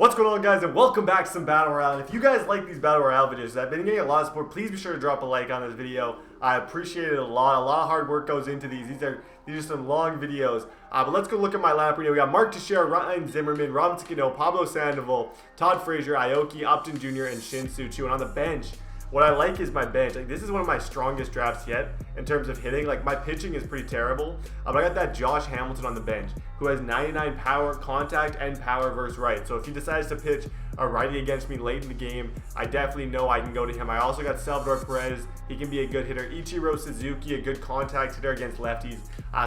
What's going on, guys, and welcome back to some Battle Royale. And if you guys like these Battle Royale videos, I've been getting a lot of support. Please be sure to drop a like on this video. I appreciate it a lot. A lot of hard work goes into these. These are some long videos. But let's go look at my lineup right now. We got Mark Teixeira, Ryan Zimmerman, Robinson Cano, Pablo Sandoval, Todd Frazier, Aoki, Upton Jr., and Shin Soo-Choo. And on the bench, what I like is my bench. Like, this is one of my strongest drafts yet in terms of hitting. Like, my pitching is pretty terrible, but I got that Josh Hamilton on the bench who has 99 power, contact, and power versus right. So if he decides to pitch a righty against me late in the game, I definitely know I can go to him. I also got Salvador Perez. He can be a good hitter. Ichiro Suzuki, a good contact hitter against lefties.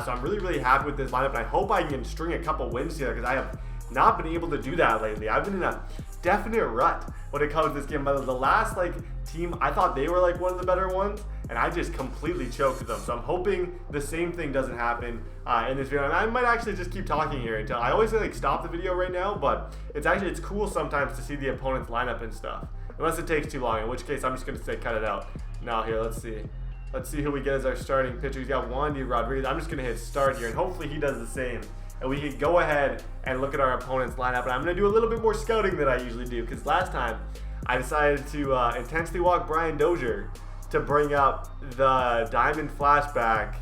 So I'm really happy with this lineup, and I hope I can string a couple wins here because I have not been able to do that lately. I've been in a definite rut when it comes to this game. But the last team, I thought they were one of the better ones, and I just completely choked them. So I'm hoping the same thing doesn't happen in this video. And I might actually just keep talking here until I always say stop the video right now, but it's cool sometimes to see the opponent's lineup and stuff, unless it takes too long, in which case I'm just gonna say cut it out. Now here, let's see who we get as our starting pitcher. He's got Wandy Rodriguez. I'm just gonna hit start here, and hopefully he does the same. And we can go ahead and look at our opponent's lineup. And I'm going to do a little bit more scouting than I usually do, because last time I decided to intensely walk Brian Dozier to bring up the Diamond Flashback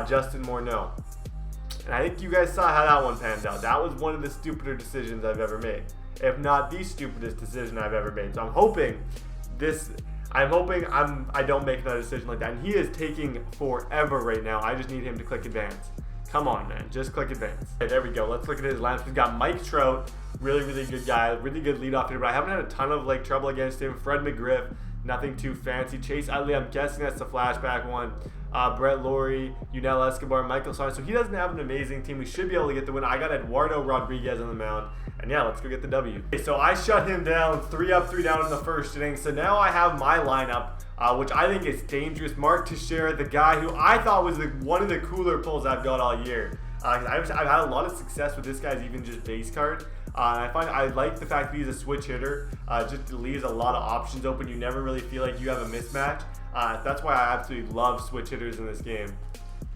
Justin Morneau. And I think you guys saw how that one panned out. That was one of the stupider decisions I've ever made, if not the stupidest decision I've ever made. So I'm hoping I don't make another decision like that. And he is taking forever right now. I just need him to click advance. Come on, man. Just click advance. Okay, there we go. Let's look at his lineup. We've got Mike Trout, really good guy, really good leadoff hitter, but I haven't had a ton of trouble against him. Fred McGriff, nothing too fancy. Chase Utley, I'm guessing that's the flashback one. Brett Laurie, Yunel Escobar, Michael Sarnes. So he doesn't have an amazing team. We should be able to get the win. I got Eduardo Rodriguez on the mound. And yeah, let's go get the W. Okay, so I shut him down, 3 up, 3 down in the first inning. So now I have my lineup, which I think is dangerous. Mark Teixeira, the guy who I thought was one of the cooler pulls I've got all year. I've had a lot of success with this guy's even just base card. I like the fact that he's a switch hitter. Just leaves a lot of options open. You never really feel like you have a mismatch. That's why I absolutely love switch hitters in this game.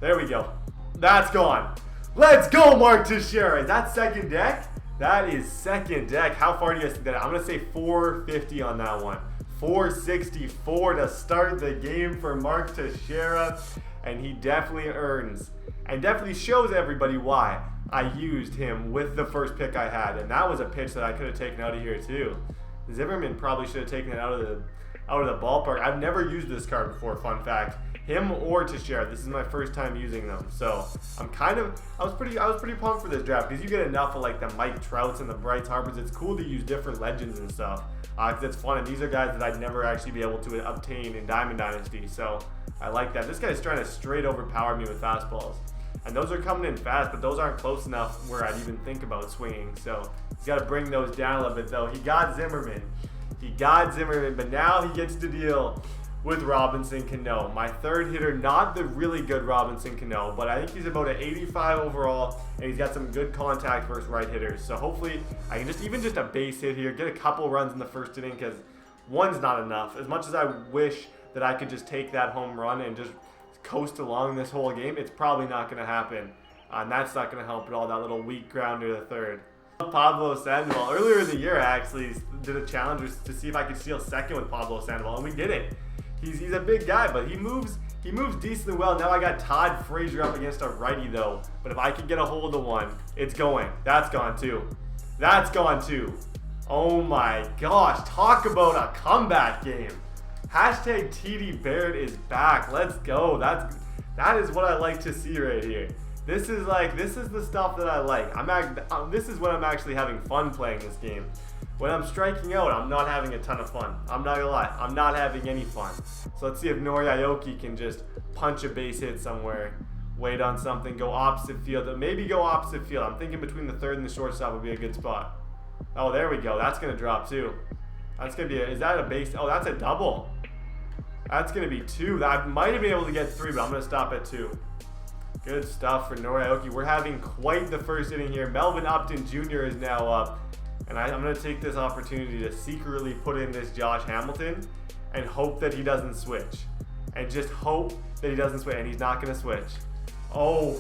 There we go. That's gone. Let's go, Mark Teixeira. Is that second deck? That is second deck. How far do you guys think that? I'm going to say 450 on that one. 464 to start the game for Mark Teixeira. And he definitely earns and definitely shows everybody why I used him with the first pick I had. And that was a pitch that I could have taken out of here too. Zimmerman probably should have taken it out of the ballpark. I've never used this card before, fun fact. Him or Teixeira. This is my first time using them. So I was pretty pumped for this draft, because you get enough of the Mike Trouts and the Bryce Harpers. It's cool to use different legends and stuff, because it's fun, and these are guys that I'd never actually be able to obtain in Diamond Dynasty. So I like that. This guy's trying to straight overpower me with fastballs. And those are coming in fast, but those aren't close enough where I'd even think about swinging. So he's got to bring those down a little bit, though. He got Zimmerman, but now he gets to deal with Robinson Cano. My third hitter, not the really good Robinson Cano, but I think he's about an 85 overall, and he's got some good contact versus right hitters. So hopefully I can even just a base hit here, get a couple runs in the first inning, because one's not enough. As much as I wish that I could just take that home run and just coast along this whole game, it's probably not going to happen. And that's not going to help at all, that little weak grounder to third. Pablo Sandoval. Earlier in the year, I actually did a challenge to see if I could steal second with Pablo Sandoval, and we did it. He's a big guy, but he moves decently well. Now I got Todd Frazier up against a righty, though. But if I could get a hold of one, it's going. That's gone too. That's gone too. Oh my gosh. Talk about a comeback game. Hashtag TDBarrett is back. Let's go. That is what I like to see right here. This is the stuff that I like. This is when I'm actually having fun playing this game. When I'm striking out, I'm not having a ton of fun. I'm not gonna lie, I'm not having any fun. So let's see if Nori Aoki can just punch a base hit somewhere, wait on something, go opposite field. Maybe go opposite field. I'm thinking between the third and the shortstop would be a good spot. Oh, there we go. That's gonna drop too. That's gonna be is that a base? Oh, that's a double. That's gonna be 2. I might have been able to get 3, but I'm gonna stop at 2. Good stuff for Nori Aoki. We're having quite the first inning here. Melvin Upton Jr. is now up. And I'm going to take this opportunity to secretly put in this Josh Hamilton and hope that he doesn't switch. And just hope that he doesn't switch. And he's not going to switch. Oh,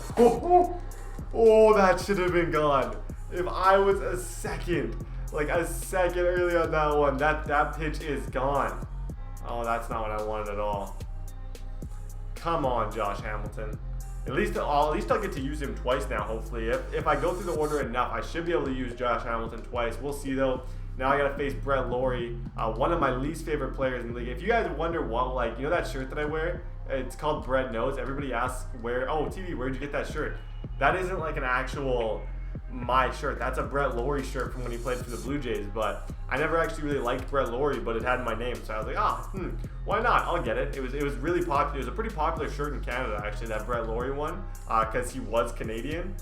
that should have been gone. If I was a second like a second early on that one. That pitch is gone. Oh, that's not what I wanted at all. Come on, Josh Hamilton. At least I'll get to use him twice now, hopefully. If I go through the order enough, I should be able to use Josh Hamilton twice. We'll see, though. Now I got to face Brett Laurie, one of my least favorite players in the league. If you guys wonder what, like, you know that shirt that I wear? It's called Brett Knows. Everybody asks TV, where'd you get that shirt? That isn't like an actual my shirt. That's a Brett Laurie shirt from when he played for the Blue Jays, but I never actually really liked Brett Laurie, but it had my name, so I was like, why not? I'll get it. It was really popular. It was a pretty popular shirt in Canada, actually, that Brett Laurie one, because he was Canadian.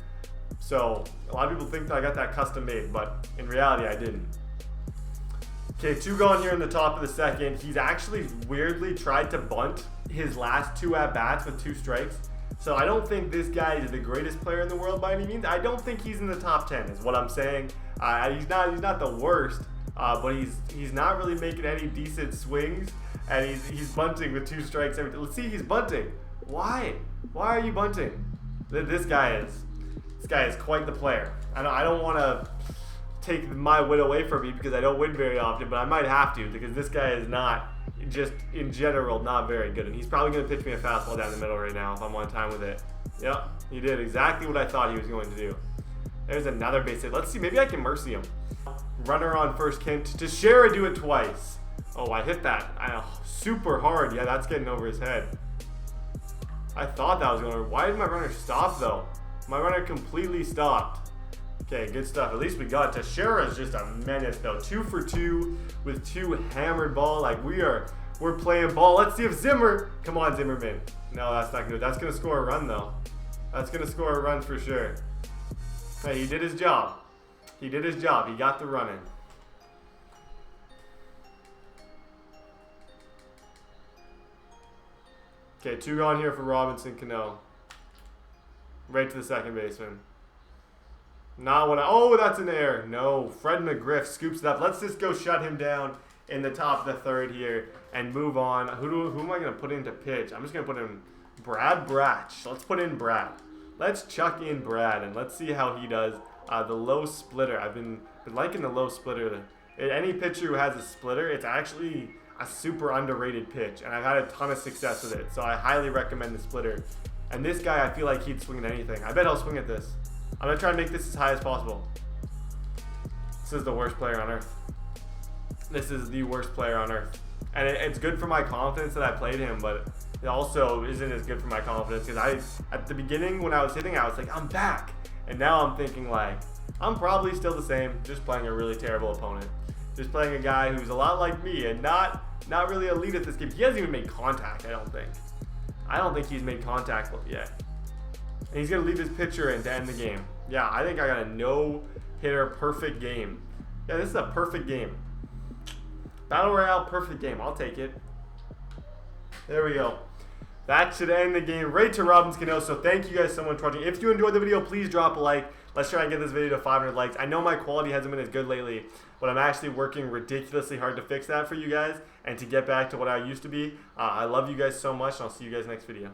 So a lot of people think that I got that custom made, but in reality, I didn't. Okay, 2 gone here in the top of the second. He's actually weirdly tried to bunt his last 2 at-bats with 2 strikes. So I don't think this guy is the greatest player in the world by any means. I don't think he's in the top 10 is what I'm saying. He's not the worst, but he's not really making any decent swings, and he's bunting with 2 strikes every time. Let's see, he's bunting. Why? Why are you bunting? This guy is quite the player. I don't want to take my win away from me because I don't win very often, but I might have to because this guy is not, just in general, not very good. And he's probably going to pitch me a fastball down the middle right now if I'm on time with it. Yep, he did exactly what I thought he was going to do. There's another base hit. Let's see, maybe I can mercy him. Runner on first, can Teixeira do it twice? Oh, I hit that super hard. Yeah, that's getting over his head. I thought that was going to. Why did my runner stop though? My runner completely stopped. Okay, good stuff. At least we got it. Teixeira's just a menace though. 2 for 2 with 2 hammered ball. Like we're playing ball. Let's see if come on, Zimmerman. No, that's not good. That's gonna score a run though. That's gonna score a run for sure. Hey, he did his job. He did his job. He got the run in. Okay, 2 gone here for Robinson Cano. Right to the second baseman. Not what oh, that's an error. No, Fred McGriff scoops it up. Let's just go shut him down in the top of the third here and move on. Who am I going to put in to pitch? I'm just going to put in Brad Bratch. Let's put in Brad. Let's chuck in Brad and let's see how he does. The low splitter. I've been liking the low splitter. Any pitcher who has a splitter, it's actually a super underrated pitch, and I've had a ton of success with it. So I highly recommend the splitter. And this guy, I feel like he'd swing at anything. I bet he'll swing at this. I'm going to try and make this as high as possible. This is the worst player on earth. This is the worst player on earth. And it's good for my confidence that I played him, but it also isn't as good for my confidence because at the beginning when I was hitting, I was like, I'm back. And now I'm thinking like, I'm probably still the same, just playing a really terrible opponent. Just playing a guy who's a lot like me and not really elite at this game. He hasn't even made contact, I don't think. I don't think he's made contact yet. And he's going to leave his pitcher in to end the game. Yeah, I think I got a no-hitter perfect game. Yeah, this is a perfect game. Battle Royale, perfect game. I'll take it. There we go. That should end the game right to Robinson Cano. So thank you guys so much for watching. If you enjoyed the video, please drop a like. Let's try and get this video to 500 likes. I know my quality hasn't been as good lately, but I'm actually working ridiculously hard to fix that for you guys and to get back to what I used to be. I love you guys so much, and I'll see you guys next video.